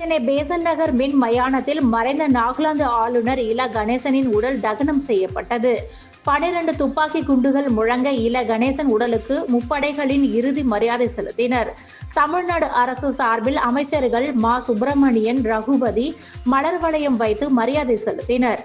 Chennai passion நகர் மின் மயானத்தில் மறைந்த நாகாலாந்து ஆளுநர் இல கணேசனின் உடல் தகனம் செய்யப்பட்டது. 12 துப்பாக்கி குண்டுகள் முழங்க இல கணேசன் உடலுக்கு முப்படைகளின் இறுதி மரியாதை செலுத்தினர். தமிழ்நாடு அரசு சார்பில் அமைச்சர்கள் மா. சுப்பிரமணியன், ரகுபதி மலர் வளையம் வைத்து மரியாதை செலுத்தினர்.